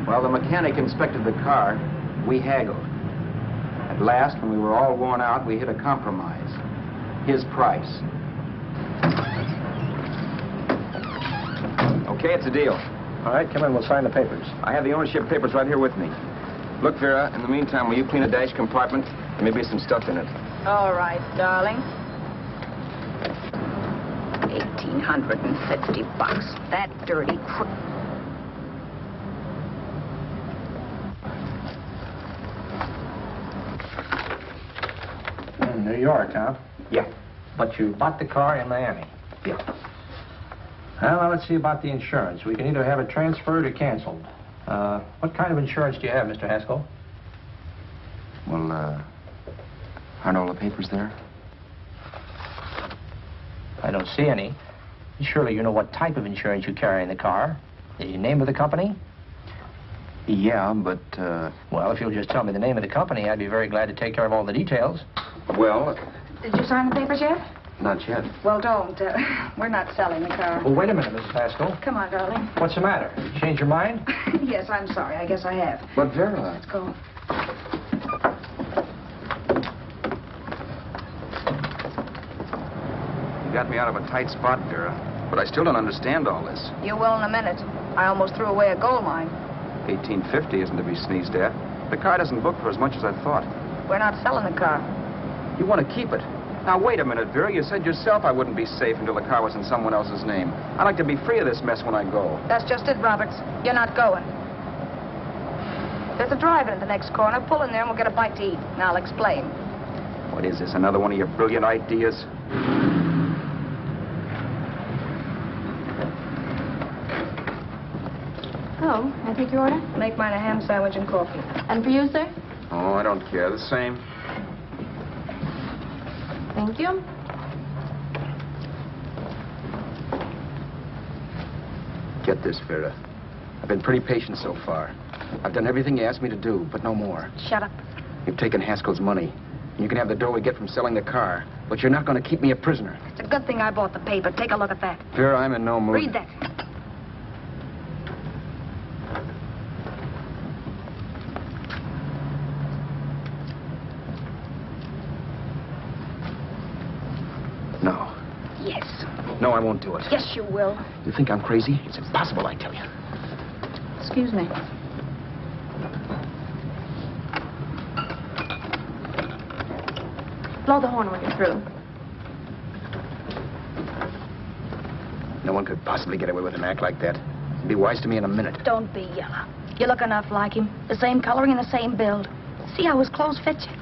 Well, the mechanic inspected the car. We haggled. At last, when we were all worn out, we hit a compromise. His price. Okay, it's a deal. All right, come in. We'll sign the papers. I have the ownership papers right here with me. Look, Vera, in the meantime, will you clean the dash compartment? There may be some stuff in it. All right, darling. $1,850. That dirty crook. In New York, huh? Yeah. But you bought the car in Miami. Yeah. Well, now let's see about the insurance. We can either have it transferred or canceled. What kind of insurance do you have, Mr. Haskell? Well, aren't all the papers there? I don't see any. Surely you know what type of insurance you carry in the car. The name of the company? Yeah, but, Well, if you'll just tell me the name of the company, I'd be very glad to take care of all the details. well, Did you sign the papers yet? not yet. Well, don't. We're not selling the car. Well, wait a minute, Mrs. Haskell. Come on, darling. What's the matter? You changed your mind? Yes, I'm sorry. I guess I have. But, Vera... Let's go. You got me out of a tight spot, Vera. But I still don't understand all this. You will in a minute. I almost threw away a gold mine. 1850 isn't to be sneezed at. The car doesn't book for as much as I thought. We're not selling the car. You want to keep it. Now, wait a minute, Vera. You said yourself I wouldn't be safe until the car was in someone else's name. I'd like to be free of this mess when I go. That's just it, Roberts. You're not going. There's a drive-in at the next corner. Pull in there and we'll get a bite to eat. And I'll explain. What is this, another one of your brilliant ideas? Oh, I take your order. Make mine a ham sandwich and coffee. And for you, sir? Oh, I don't care. The same. Thank you. Get this, Vera. I've been pretty patient so far. I've done everything you asked me to do, but no more. Shut up. You've taken Haskell's money. And you can have the dough we get from selling the car. But you're not going to keep me a prisoner. It's a good thing I bought the paper. Take a look at that. Vera, I'm in no mood. Read that. No. Yes. No, I won't do it. Yes, you will. You think I'm crazy? It's impossible, I tell you. Excuse me. Blow the horn when you're through. No one could possibly get away with an act like that. It'd be wise to me in a minute. Don't be yellow. You look enough like him. The same coloring and the same build. See how his clothes fit you?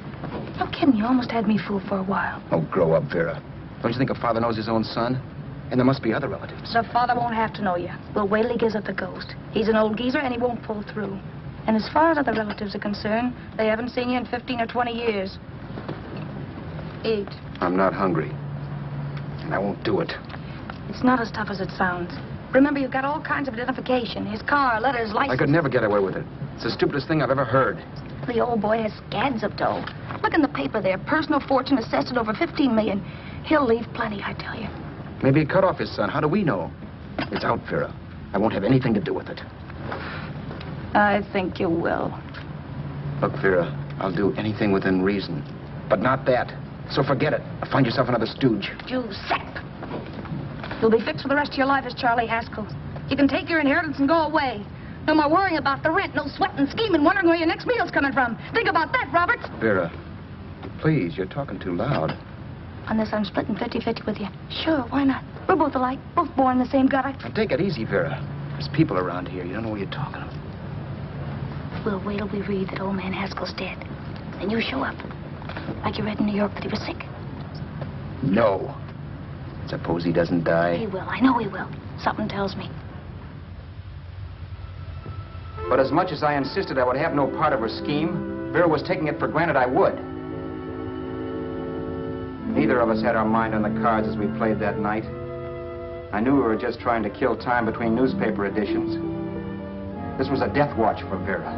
No kidding, you almost had me fooled for a while. Oh, grow up, Vera. Don't you think a father knows his own son? And there must be other relatives. The father won't have to know you. We'll wait till he gives up the ghost. He's an old geezer and he won't pull through. And as far as other relatives are concerned, they haven't seen you in 15 or 20 years. Eat. I'm not hungry. And I won't do it. It's not as tough as it sounds. Remember, you've got all kinds of identification. His car, letters, license. I could never get away with it. It's the stupidest thing I've ever heard. The old boy has scads of dough. Look in the paper there. Personal fortune assessed at over $15 million. He'll leave plenty, I tell you. Maybe he cut off his son. How do we know? It's out, Vera. I won't have anything to do with it. I think you will. Look, Vera, I'll do anything within reason. But not that. So forget it. Find yourself another stooge. You sap. You'll be fixed for the rest of your life as Charlie Haskell. You can take your inheritance and go away. No more worrying about the rent, no sweating, scheming, wondering where your next meal's coming from. Think about that, Roberts. Vera, please, you're talking too loud. On this, I'm splitting 50-50 with you. Sure, why not? We're both alike, both born in the same gutter. Now, take it easy, Vera. There's people around here. You don't know what you're talking about. We'll wait till we read that old man Haskell's dead. Then you show up. Like you read in New York that he was sick. No. Suppose he doesn't die. He will. I know he will. Something tells me. But as much as I insisted I would have no part of her scheme, Vera was taking it for granted I would. Neither of us had our mind on the cards as we played that night. I knew we were just trying to kill time between newspaper editions. This was a death watch for Vera.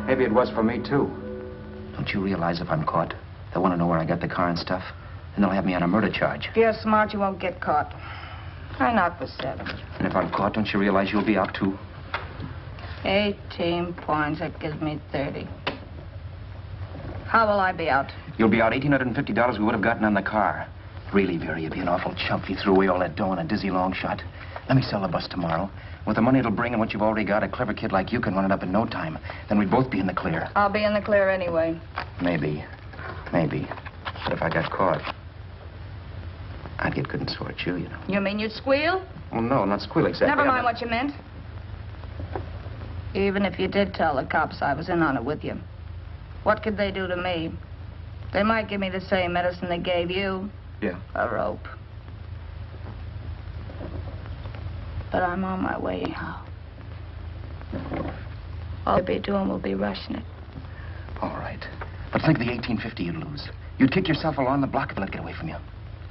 Maybe it was for me, too. Don't you realize if I'm caught, they'll want to know where I got the car and stuff, and they'll have me on a murder charge. If you're smart, you won't get caught. I knock for 7. And if I'm caught, don't you realize you'll be out, too? 18 points, that gives me 30. How will I be out? You'll be out $1,850 we would have gotten on the car. Really, Vera, you'd be an awful chump if you threw away all that dough on a dizzy long shot. Let me sell the bus tomorrow. With the money it'll bring and what you've already got, a clever kid like you can run it up in no time. Then we'd both be in the clear. I'll be in the clear anyway. Maybe. Maybe. But if I got caught, I'd get good and sore at you, you know. You mean you'd squeal? Oh, no, not squeal exactly. Never mind what you meant. Even if you did tell the cops I was in on it with you, what could they do to me? They might give me the same medicine they gave you. Yeah. A rope. But I'm on my way now. All they'll be doing will be rushing it. All right. But think of the $1,850 you'd lose. You'd kick yourself along the block if it let get away from you.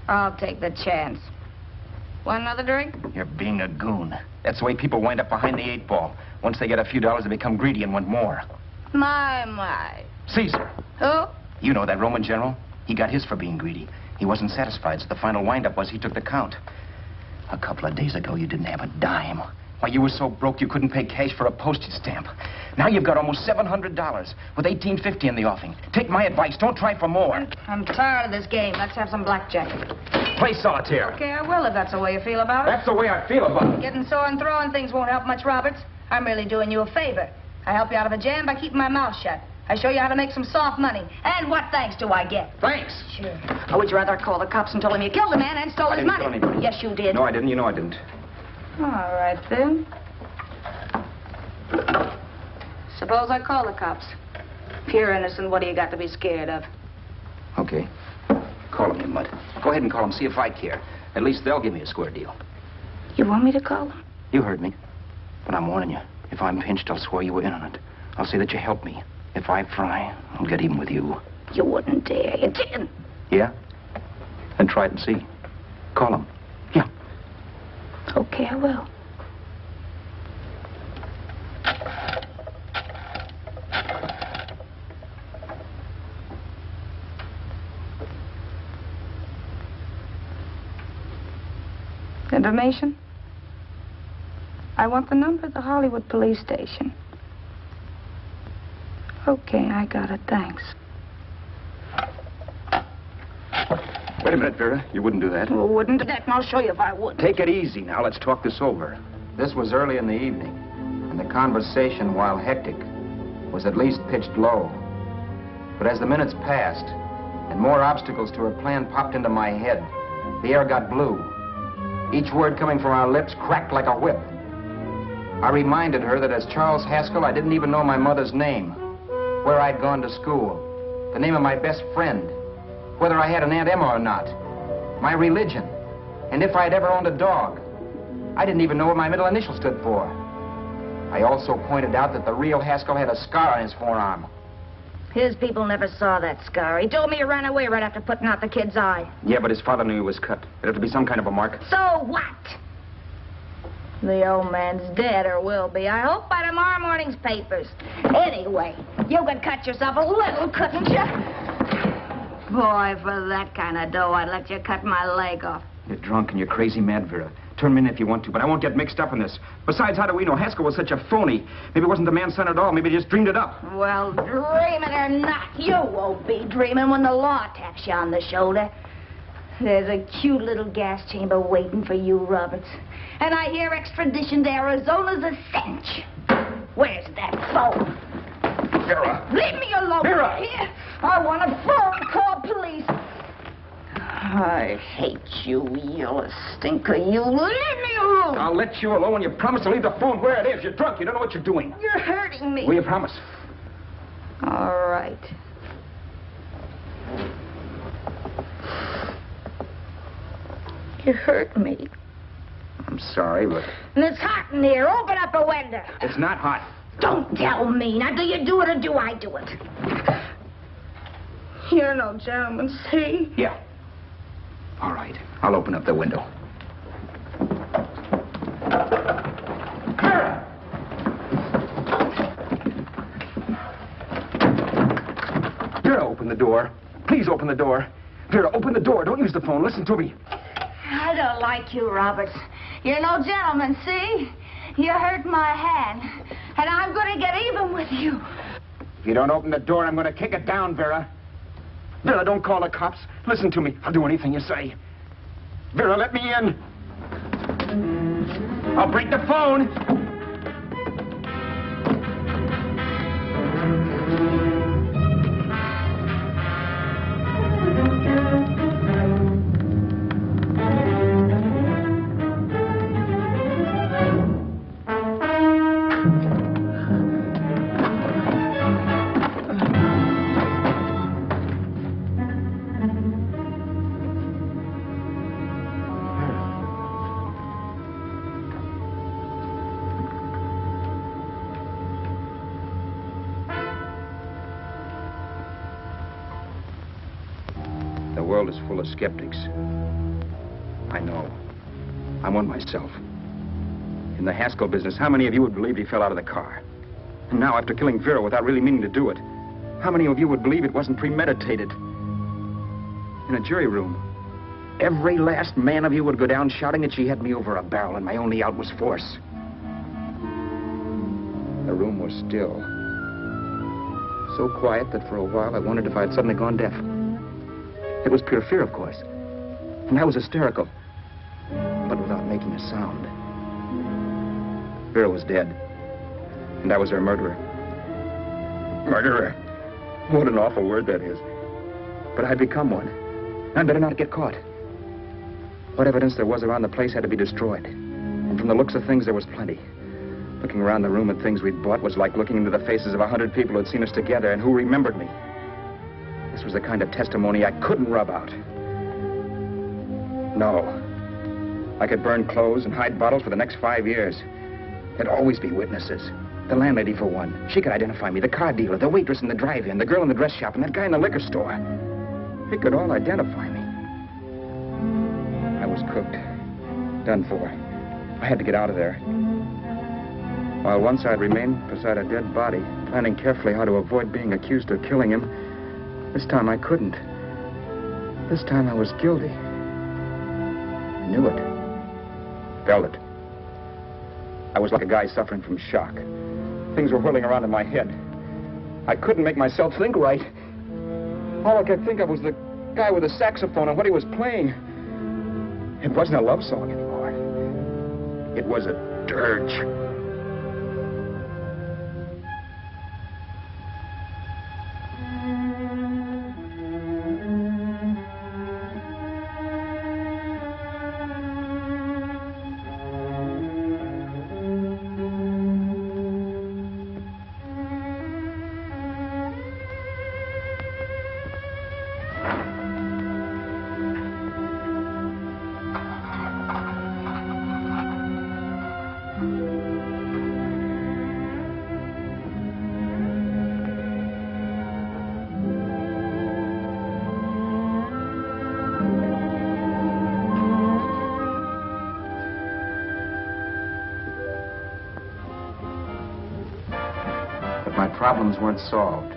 I'll take the chance. Want another drink? You're being a goon. That's the way people wind up behind the 8 ball. Once they get a few dollars, they become greedy and want more. My. Caesar. Who? You know that Roman general? He got his for being greedy. He wasn't satisfied, so the final wind-up was he took the count. A couple of days ago, you didn't have a dime. Why, you were so broke you couldn't pay cash for a postage stamp. Now you've got almost $700 with $1,850 in the offing. Take my advice. Don't try for more. I'm tired of this game. Let's have some blackjack. Play solitaire. Okay, I will if that's the way you feel about it. That's the way I feel about it. Getting sore and throwing things won't help much, Roberts. I'm really doing you a favor. I help you out of a jam by keeping my mouth shut. I show you how to make some soft money. And what thanks do I get? Thanks. Sure. Or would you rather call the cops and tell them you killed the man and stole his money? I didn't kill anybody. Yes, you did. No, I didn't. You know I didn't. All right, then. Suppose I call the cops. If you're innocent, what do you got to be scared of? Okay. Call them, you mutt. Go ahead and call them, see if I care. At least they'll give me a square deal. You want me to call them? You heard me. But I'm warning you. If I'm pinched, I'll swear you were in on it. I'll say that you helped me. If I fry, I'll get even with you. You wouldn't dare. You didn't. Yeah? Then try it and see. Call them. Yeah. Okay, I will. Information? I want the number of the Hollywood police station. Okay, I got it. Thanks. Wait a minute, Vera. You wouldn't do that. Well, wouldn't do that, and I'll show you if I would. Take it easy now. Let's talk this over. This was early in the evening, and the conversation, while hectic, was at least pitched low. But as the minutes passed, and more obstacles to her plan popped into my head, the air got blue. Each word coming from our lips cracked like a whip. I reminded her that as Charles Haskell, I didn't even know my mother's name, where I'd gone to school, the name of my best friend, whether I had an Aunt Emma or not, my religion, and if I'd ever owned a dog. I didn't even know what my middle initial stood for. I also pointed out that the real Haskell had a scar on his forearm. His people never saw that scar. He told me he ran away right after putting out the kid's eye. Yeah, but his father knew he was cut. It'd have to be some kind of a mark. So what? The old man's dead, or will be. I hope by tomorrow morning's papers. Anyway, you could cut yourself a little, couldn't you? Boy, for that kind of dough, I'd let you cut my leg off. You're drunk and you're crazy mad, Vera. Turn me in if you want to, but I won't get mixed up in this. Besides, how do we know? Haskell was such a phony. Maybe he wasn't the man's son at all. Maybe he just dreamed it up. Well, dreaming or not, you won't be dreaming when the law taps you on the shoulder. There's a cute little gas chamber waiting for you, Roberts. And I hear extradition to Arizona's a cinch. Where's that phone? Vera! Leave me alone. Vera! Here. I want a phone call, police. I hate you yellow stinker. You leave me alone. I'll let you alone when you promise to leave the phone where it is. You're drunk. You don't know what you're doing. You're hurting me. Will you promise? All right. You hurt me. I'm sorry, but... And it's hot in here. Open up a window. It's not hot. Don't tell me. Now, do you do it or do I do it? You're no gentleman, see? Yeah. All right. I'll open up the window. door. Please open the door. Vera, open the door. Don't use the phone. Listen to me. I don't like you, Roberts. You're no gentleman, see? You hurt my hand, and I'm going to get even with you. If you don't open the door, I'm going to kick it down, Vera. Vera, don't call the cops. Listen to me. I'll do anything you say. Vera, let me in. I'll break the phone. The world is full of skeptics. I know. I'm one myself. In the Haskell business, how many of you would believe he fell out of the car? And now, after killing Vera without really meaning to do it, how many of you would believe it wasn't premeditated? In a jury room, every last man of you would go down shouting that she had me over a barrel and my only out was force. The room was still. So quiet that for a while I wondered if I had suddenly gone deaf. It was pure fear, of course. And I was hysterical, but without making a sound. Vera was dead, and I was her murderer. Murderer? What an awful word that is. But I'd become one. I'd better not get caught. What evidence there was around the place had to be destroyed. And from the looks of things, there was plenty. Looking around the room at things we'd bought was like looking into the faces of 100 people who'd seen us together and who remembered me. This was the kind of testimony I couldn't rub out. No. I could burn clothes and hide bottles for the next 5 years. There'd always be witnesses. The landlady, for one. She could identify me. The car dealer, the waitress in the drive-in, the girl in the dress shop, and that guy in the liquor store. They could all identify me. I was cooked. Done for. I had to get out of there. While once I'd remained beside a dead body, planning carefully how to avoid being accused of killing him, this time I couldn't. This time I was guilty. I knew it. Felt it. I was like a guy suffering from shock. Things were whirling around in my head. I couldn't make myself think right. All I could think of was the guy with the saxophone and what he was playing. It wasn't a love song anymore. It was a dirge. My problems weren't solved.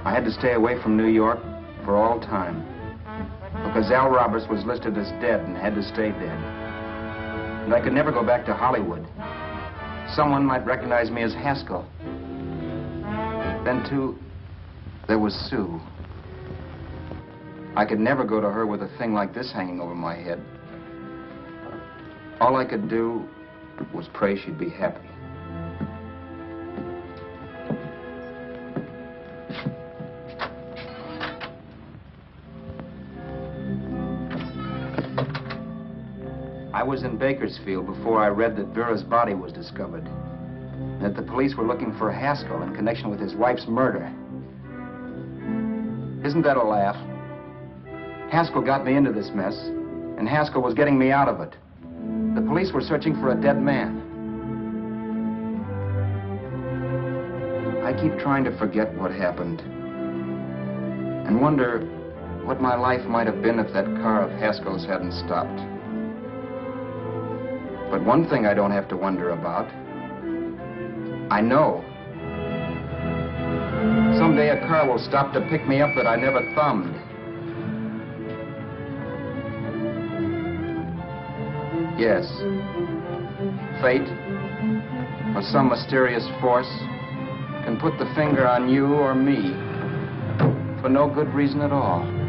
I had to stay away from New York for all time because Al Roberts was listed as dead and had to stay dead. And I could never go back to Hollywood. Someone might recognize me as Haskell. Then, too, there was Sue. I could never go to her with a thing like this hanging over my head. All I could do was pray she'd be happy. I was in Bakersfield before I read that Vera's body was discovered, and that the police were looking for Haskell in connection with his wife's murder. Isn't that a laugh? Haskell got me into this mess, and Haskell was getting me out of it. The police were searching for a dead man. I keep trying to forget what happened, and wonder what my life might have been if that car of Haskell's hadn't stopped. But one thing I don't have to wonder about. I know. Someday a car will stop to pick me up that I never thumbed. Yes. Fate, or some mysterious force, can put the finger on you or me for no good reason at all.